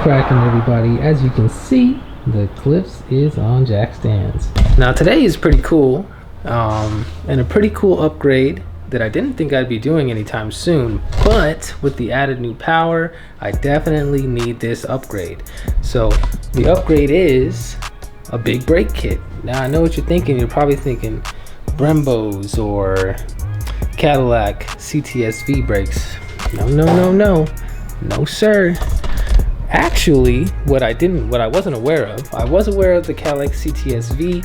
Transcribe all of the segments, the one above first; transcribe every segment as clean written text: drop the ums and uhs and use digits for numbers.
cracking, everybody? As you can see, the Eclipse is on jack stands. Now today is pretty cool, and a pretty cool upgrade that I didn't think I'd be doing anytime soon, but with the added new power, I definitely need this upgrade. So the upgrade is a big brake kit. Now I know what you're thinking. You're probably thinking Brembo's or Cadillac CTSV brakes. No sir. Actually, what I wasn't aware of, I was aware of the Cadillac CTSV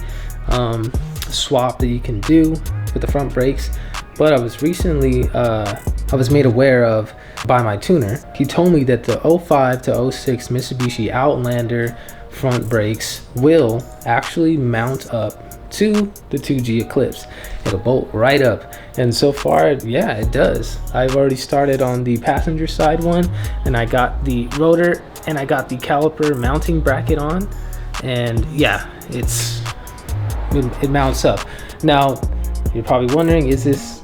swap that you can do with the front brakes, but I was recently I was made aware of by my tuner. He told me that the 05 to 06 Mitsubishi Outlander front brakes will actually mount up to the 2G Eclipse. It'll bolt right up, and so far, yeah, it does. I've already started on the passenger side one, and I got the rotor and I got the caliper mounting bracket on, and yeah, it mounts up. Now you're probably wondering, is this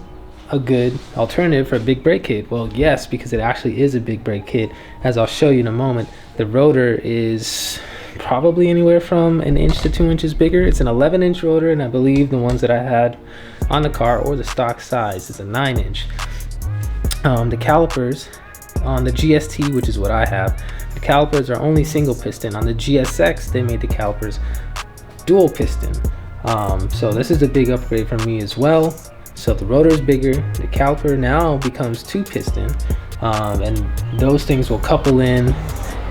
a good alternative for a big brake kit? Well, yes, because it actually is a big brake kit. As I'll show you in a moment, the rotor is probably anywhere from 1 inch to 2 inches bigger. It's an 11-inch rotor, and I believe the ones that I had on the car, or the stock size, is a 9-inch. The calipers on the GST, which is what I have, the calipers are only single piston. On the GSX, they made the calipers dual piston. So this is a big upgrade for me as well. So the rotor is bigger, the caliper now becomes 2 piston, and those things will couple in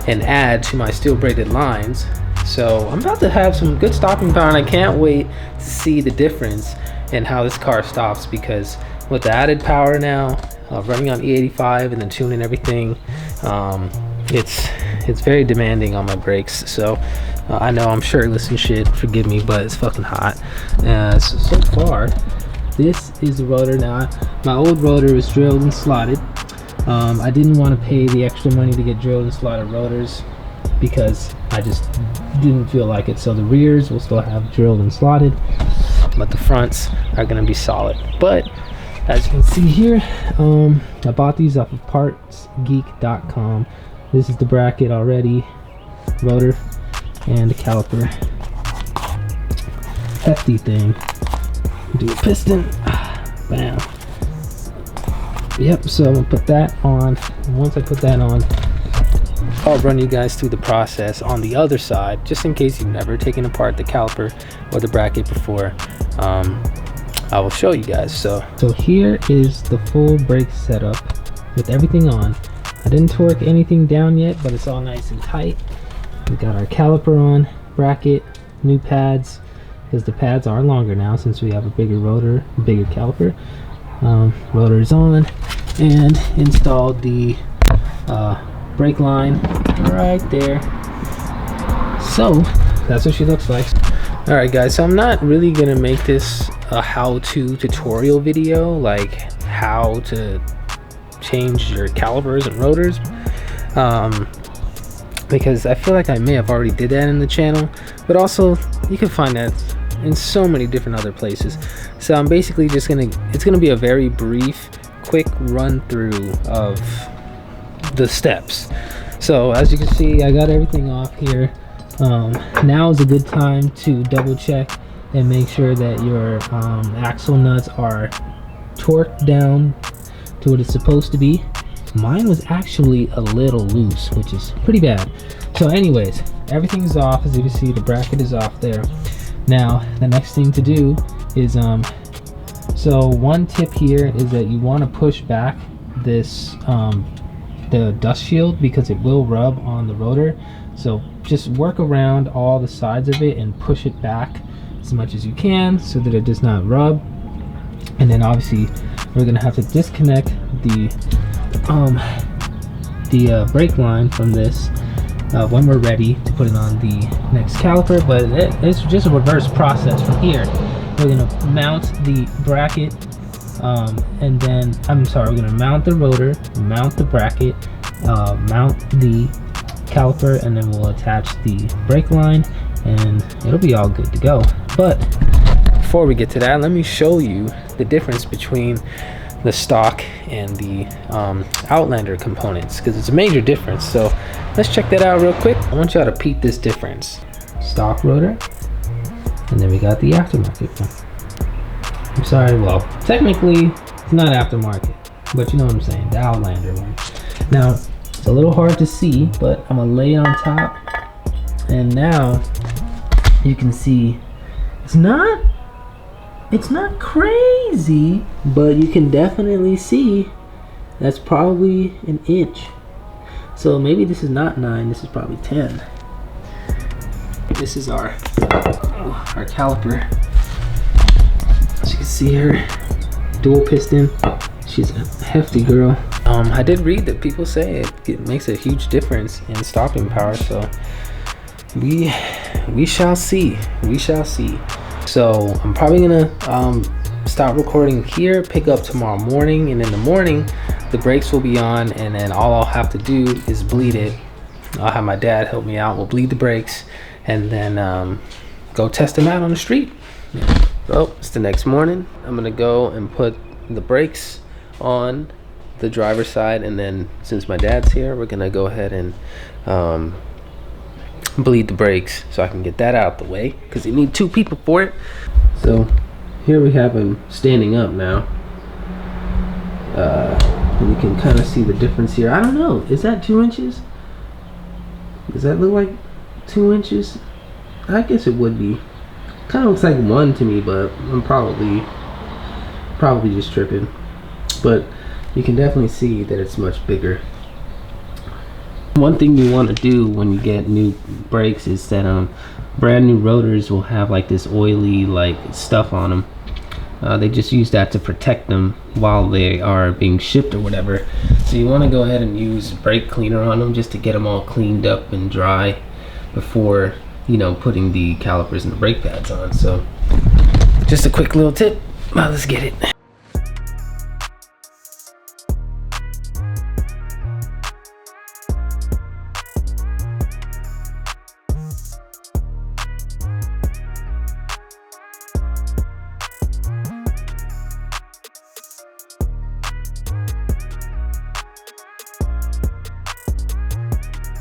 and add to my steel braided lines. So I'm about to have some good stopping power, and I can't wait to see the difference in how this car stops, because with the added power now, running on E85 and the tune and everything, it's very demanding on my brakes. So I know I'm shirtless and shit, forgive me, but it's fucking hot. So far, this is the rotor. Now my old rotor was drilled and slotted. I didn't want to pay the extra money to get drilled and slotted rotors because I just didn't feel like it. So the rears will still have drilled and slotted, but the fronts are going to be solid. But as you can see here, I bought these off of partsgeek.com. This is the bracket already, rotor and the caliper. Hefty thing. Do a piston, bam. Yep, so I'm gonna put that on. Once I put that on, I'll run you guys through the process on the other side, just in case you've never taken apart the caliper or the bracket before. I will show you guys. So here is the full brake setup with everything on. I didn't torque anything down yet, but it's all nice and tight. We got our caliper on, bracket, new pads, because the pads are longer now since we have a bigger rotor, bigger caliper. Rotor is on, and installed the brake line right there. So that's what she looks like. All right guys, so I'm not really gonna make this a how-to tutorial video, like how to change your calipers and rotors, because I feel like I may have already did that in the channel, but also you can find that in so many different other places. So I'm basically just it's gonna be a very brief, quick run through of the steps. So as you can see, I got everything off here. Now is a good time to double check and make sure that your axle nuts are torqued down to what it's supposed to be. Mine was actually a little loose, which is pretty bad. So anyways, everything's off. As you can see, the bracket is off there. Now the next thing to do is so one tip here is that you want to push back this the dust shield, because it will rub on the rotor. So just work around all the sides of it and push it back as much as you can so that it does not rub. And then obviously we're gonna have to disconnect the brake line from this when we're ready to put it on the next caliper. But it's just a reverse process from here. We're gonna mount the bracket, and then we're gonna mount the rotor, mount the bracket, mount the caliper, and then we'll attach the brake line, and it'll be all good to go. But before we get to that, let me show you the difference between the stock and the Outlander components, because it's a major difference. So let's check that out real quick. I want y'all to peep this difference. Stock rotor, and then we got the aftermarket one. I'm sorry, well, technically it's not aftermarket, but you know what I'm saying, the Outlander one. Now, it's a little hard to see, but I'm gonna lay it on top, and now you can see it's not crazy, but you can definitely see that's probably an inch. So maybe this is not 9, this is probably 10. This is our caliper. As you can see her, dual piston. She's a hefty girl. I did read that people say it makes a huge difference in stopping power, so we shall see. We shall see. So I'm probably gonna stop recording here, pick up tomorrow morning, and in the morning the brakes will be on, and then all I'll have to do is bleed it. I'll have my dad help me out. We'll bleed the brakes and then go test them out on the street. So it's the next morning. I'm gonna go and put the brakes on the driver's side, and then since my dad's here, we're gonna go ahead and bleed the brakes so I can get that out the way, because you need 2 people for it. So here we have him standing up now. And you can kind of see the difference here. I don't know, is that 2 inches? Does that look like 2 inches? I guess it would be. Kind of looks like 1 to me, but I'm probably just tripping. But you can definitely see that it's much bigger. One thing you want to do when you get new brakes is that brand new rotors will have like this oily like stuff on them. They just use that to protect them while they are being shipped or whatever. So you want to go ahead and use brake cleaner on them just to get them all cleaned up and dry before, you know, putting the calipers and the brake pads on. So just a quick little tip. Well, let's get it.